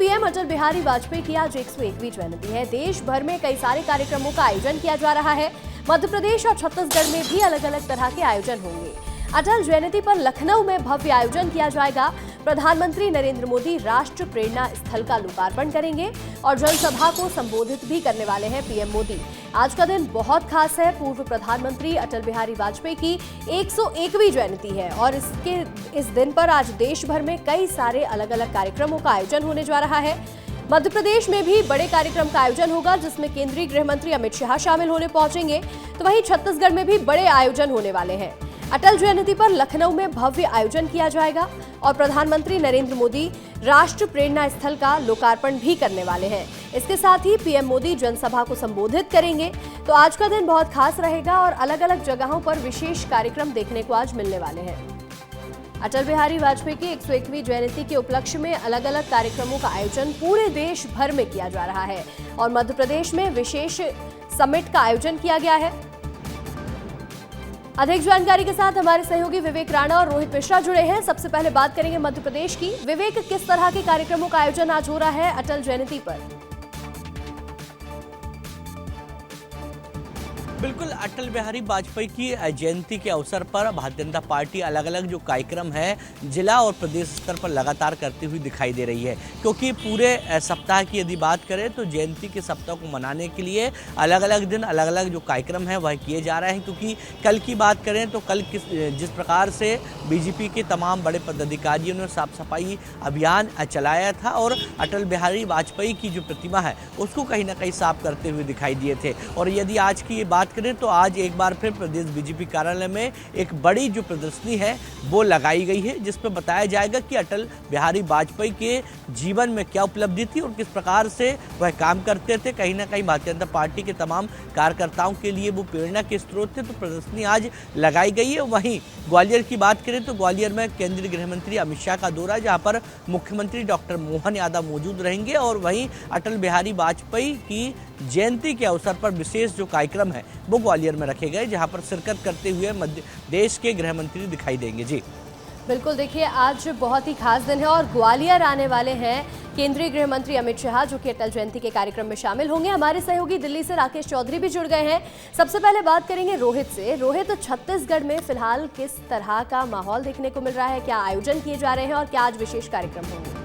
PM Atal Bihari Vajpayee की आज 101वीं जयंती है। देश भर में कई सारे कार्यक्रमों का आयोजन किया जा रहा है। मध्य प्रदेश और छत्तीसगढ़ में भी अलग अलग तरह के आयोजन होंगे। अटल जयंती पर लखनऊ में भव्य आयोजन किया जाएगा। प्रधानमंत्री नरेंद्र मोदी राष्ट्र प्रेरणा स्थल का लोकार्पण करेंगे और जनसभा को संबोधित भी करने वाले हैं पीएम मोदी। आज का दिन बहुत खास है। पूर्व प्रधानमंत्री अटल बिहारी वाजपेयी की 101वीं जयंती है और इस दिन पर आज देश भर में कई सारे अलग अलग कार्यक्रमों का आयोजन होने जा रहा है। मध्य प्रदेश में भी बड़े कार्यक्रम का आयोजन होगा, जिसमें केंद्रीय गृह मंत्री अमित शाह शामिल होने पहुंचेंगे। तो वहीं छत्तीसगढ़ में भी बड़े आयोजन होने वाले हैं। अटल जयंती पर लखनऊ में भव्य आयोजन किया जाएगा और प्रधानमंत्री नरेंद्र मोदी राष्ट्र प्रेरणा स्थल का लोकार्पण भी करने वाले हैं। इसके साथ ही पीएम मोदी जनसभा को संबोधित करेंगे। तो आज का दिन बहुत खास रहेगा और अलग अलग जगहों पर विशेष कार्यक्रम देखने को आज मिलने वाले हैं। अटल बिहारी वाजपेयी की 101वीं जयंती के उपलक्ष्य में अलग अलग कार्यक्रमों का आयोजन पूरे देश भर में किया जा रहा है और मध्य प्रदेश में विशेष समिट का आयोजन किया गया है। अधिक जानकारी के साथ हमारे सहयोगी विवेक राणा और रोहित मिश्रा जुड़े हैं। सबसे पहले बात करेंगे मध्य प्रदेश की। विवेक, किस तरह के कार्यक्रमों का आयोजन आज हो रहा है अटल जयंती पर? बिल्कुल, अटल बिहारी वाजपेयी की जयंती के अवसर पर भारतीय जनता पार्टी अलग अलग जो कार्यक्रम है जिला और प्रदेश स्तर पर लगातार करती हुई दिखाई दे रही है, क्योंकि पूरे सप्ताह की यदि बात करें तो जयंती के सप्ताह को मनाने के लिए अलग अलग दिन अलग अलग जो कार्यक्रम है वह किए जा रहे हैं। क्योंकि कल की बात करें तो कल जिस प्रकार से बीजेपी के तमाम बड़े पदाधिकारियों ने साफ सफाई अभियान चलाया था और अटल बिहारी वाजपेयी की जो प्रतिमा है उसको कहीं ना कहीं साफ करते हुए दिखाई दिए थे। और यदि आज की ये बात करें तो आज एक बार फिर प्रदेश बीजेपी कार्यालय में एक बड़ी जो प्रदर्शनी है वो लगाई गई है, जिसमें बताया जाएगा कि अटल बिहारी वाजपेयी के जीवन में क्या उपलब्धि थी और किस प्रकार से वह काम करते थे। कहीं ना कहीं भारतीय जनता पार्टी के तमाम कार्यकर्ताओं के लिए वो प्रेरणा के स्रोत थे। तो प्रदर्शनी आज लगाई गई है। वहीं ग्वालियर की बात करें तो ग्वालियर में केंद्रीय गृह मंत्री अमित शाह का दौरा, जहां पर मुख्यमंत्री डॉक्टर मोहन यादव मौजूद रहेंगे और वहीं अटल बिहारी वाजपेयी की जयंती के अवसर पर विशेष जो कार्यक्रम है वो ग्वालियर में रखे गए, जहां पर शिरकत करते हुए मध्य देश के गृह मंत्री दिखाई देंगे। जी बिल्कुल, देखिए आज बहुत ही खास दिन है और ग्वालियर आने वाले हैं केंद्रीय गृह मंत्री अमित शाह, जो कि अटल जयंती के कार्यक्रम में शामिल होंगे। हमारे सहयोगी दिल्ली से राकेश चौधरी भी जुड़ गए हैं। सबसे पहले बात करेंगे रोहित से। रोहित, छत्तीसगढ़ में फिलहाल किस तरह का माहौल देखने को मिल रहा है? क्या आयोजन किए जा रहे हैं और क्या आज विशेष कार्यक्रम होंगे?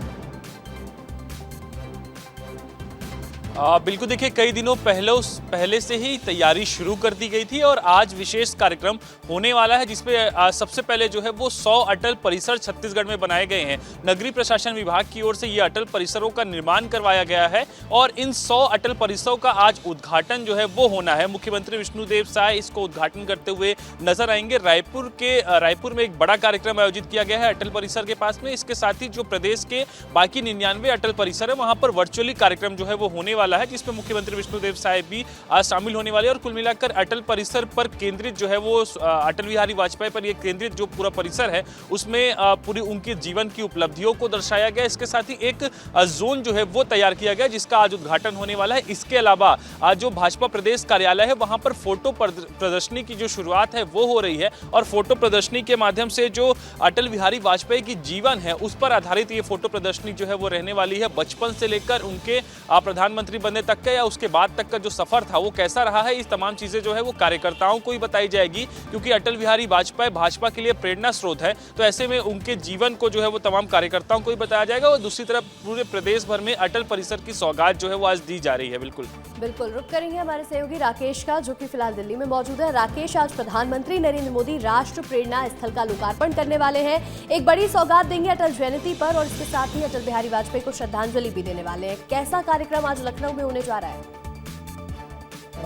बिल्कुल, देखिए कई दिनों पहले से ही तैयारी शुरू कर दी गई थी और आज विशेष कार्यक्रम होने वाला है, जिसपे सबसे पहले जो है वो 100 अटल परिसर छत्तीसगढ़ में बनाए गए हैं। नगरीय प्रशासन विभाग की ओर से ये अटल परिसरों का निर्माण करवाया गया है और इन 100 अटल परिसरों का आज उद्घाटन जो है वो होना है। मुख्यमंत्री विष्णुदेव साय इसको उद्घाटन करते हुए नजर आएंगे। रायपुर में एक बड़ा कार्यक्रम आयोजित किया गया है अटल परिसर के पास में। इसके साथ ही जो प्रदेश के बाकी 99 अटल परिसर है वहां पर वर्चुअली कार्यक्रम जो है वो होने वाला है, जिसमें मुख्यमंत्री विष्णुदेव साय भी आज शामिल होने वाले हैं। और कुल मिलाकर अटल परिसर पर केंद्रित जो है वो अटल बिहारी वाजपेयी पर ये केंद्रित जो पूरा परिसर है उसमें पूरी उनके जीवन की उपलब्धियों को दर्शाया गया। इसके साथ ही एक जोन जो है वो तैयार किया गया, जिसका आज उद्घाटन होने वाला है। इसके अलावा आज जो भाजपा प्रदेश कार्यालय है वहां पर फोटो प्रदर्शनी की जो शुरुआत है वो हो रही है और फोटो प्रदर्शनी के माध्यम से जो अटल बिहारी वाजपेयी की जीवन है उस पर आधारित ये फोटो प्रदर्शनी जो है वो रहने वाली है। बचपन से लेकर उनके प्रधानमंत्री बनने तक का या उसके बाद तक का जो सफर था वो कैसा रहा है, इस तमाम चीजें जो है वो कार्यकर्ताओं को ही बताई जाएगी, क्योंकि अटल बिहारी वाजपेयी भाजपा के लिए प्रेरणा स्रोत है। तो ऐसे में उनके जीवन को जो है वो तमाम कार्यकर्ताओं को ही बताया जाएगा और दूसरी तरफ पूरे प्रदेश भर में अटल परिसर की सौगात जो है वो आज दी जा रही है। बिल्कुल रुक करेंगे हमारे सहयोगी राकेश का, जो कि फिलहाल दिल्ली में मौजूद है। राकेश, आज प्रधानमंत्री नरेंद्र मोदी राष्ट्र प्रेरणा स्थल का लोकार्पण करने वाले हैं, एक बड़ी सौगात देंगे अटल जयंती पर और इसके साथ ही अटल बिहारी वाजपेयी को श्रद्धांजलि भी देने वाले हैं। कैसा कार्यक्रम आज लखनऊ में होने जा रहा है?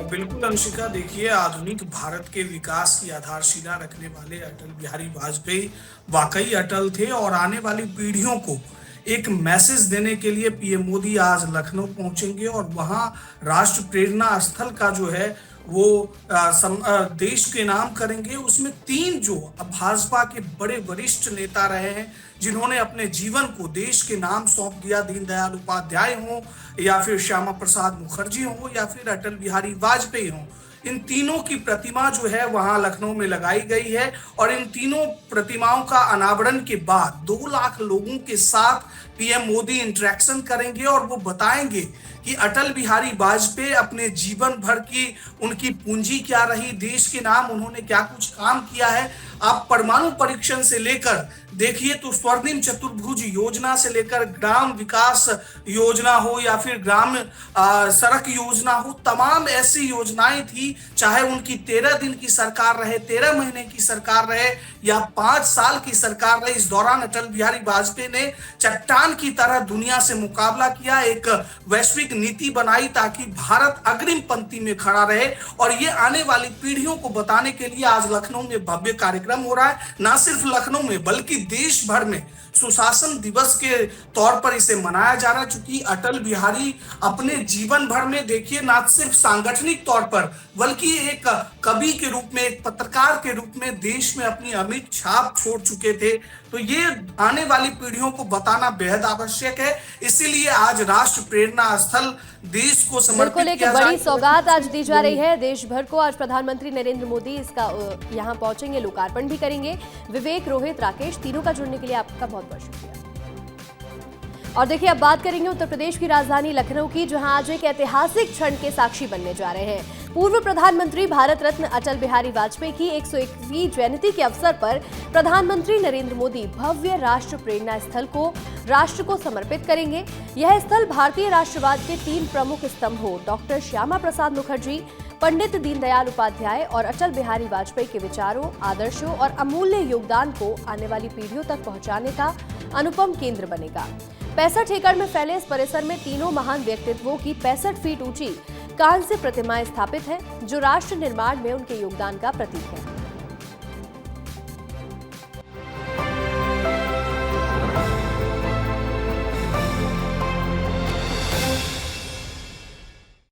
बिल्कुल अंशिका, देखिए आधुनिक भारत के विकास की आधारशिला रखने वाले अटल बिहारी वाजपेयी वाकई अटल थे और आने वाली पीढ़ियों को एक मैसेज देने के लिए पीएम मोदी आज लखनऊ पहुंचेंगे और वहां राष्ट्र प्रेरणा स्थल का जो है वो देश के नाम करेंगे। उसमें 3 जो भाजपा के बड़े वरिष्ठ नेता रहे हैं जिन्होंने अपने जीवन को देश के नाम सौंप दिया, दीनदयाल उपाध्याय हो या फिर श्यामा प्रसाद मुखर्जी हो या फिर अटल बिहारी वाजपेयी हो, इन तीनों की प्रतिमा जो है वहां लखनऊ में लगाई गई है और इन तीनों प्रतिमाओं का अनावरण के बाद 2 लाख लोगों के साथ पीएम मोदी इंटरेक्शन करेंगे और वो बताएंगे कि अटल बिहारी वाजपेयी अपने जीवन भर की उनकी पूंजी क्या रही, देश के नाम उन्होंने क्या कुछ काम किया है। आप परमाणु परीक्षण से लेकर देखिए तो स्वर्णिम चतुर्भुज योजना से लेकर ग्राम विकास योजना हो या फिर ग्राम सड़क योजना हो, तमाम ऐसी योजनाएं थी, चाहे उनकी 13 दिन की सरकार रहे, 13 महीने की सरकार रहे या 5 साल की सरकार रहे। इस दौरान अटल बिहारी वाजपेयी ने चट्टान की तरह दुनिया से मुकाबला किया, एक वैश्विक नीति बनाई ताकि भारत अग्रिम पंक्ति में खड़ा रहे। और ये आने वाली पीढ़ियों को बताने के लिए आज लखनऊ में भव्य कार्यक्रम हो रहा है। ना सिर्फ लखनऊ में बल्कि देश भर में सुशासन दिवस के तौर पर इसे मनाया जा रहा है, चूंकि अटल बिहारी अपने जीवन भर में देखिए ना सिर्फ सांगठनिक तौर पर बल्कि एक कवि के रूप में, एक पत्रकार के रूप में देश में अपनी अमिट छाप छोड़ चुके थे। तो ये आने वाली पीढ़ियों को बताना बेहद आवश्यक है, इसीलिए आज राष्ट्र प्रेरणा स्थल देश को समर्पित किया बड़ी सौगात आज दी जा रही है देश भर को। आज प्रधानमंत्री नरेंद्र मोदी इसका यहाँ पहुंचेंगे, लोकार्पण भी करेंगे। विवेक, रोहित, राकेश तीनों का जुड़ने के लिए आपका बहुत बहुत शुक्रिया। और देखिए अब बात करेंगे उत्तर प्रदेश की राजधानी लखनऊ की, जहां आज एक ऐतिहासिक क्षण के साक्षी बनने जा रहे हैं। पूर्व प्रधानमंत्री भारत रत्न अटल बिहारी वाजपेयी की 101वीं जयंती के अवसर पर प्रधानमंत्री नरेंद्र मोदी भव्य राष्ट्र प्रेरणा स्थल को राष्ट्र को समर्पित करेंगे। यह स्थल भारतीय राष्ट्रवाद के 3 प्रमुख स्तंभों डॉक्टर श्यामा प्रसाद मुखर्जी, पंडित दीनदयाल उपाध्याय और अटल बिहारी वाजपेयी के विचारों, आदर्शों और अमूल्य योगदान को आने वाली पीढ़ियों तक पहुंचाने का अनुपम केंद्र बनेगा। 65 एकड़ में फैले इस परिसर में तीनों महान व्यक्तित्वों की 65 फीट ऊंची कांस्य प्रतिमाएं स्थापित हैं, जो राष्ट्र निर्माण में उनके योगदान का प्रतीक है।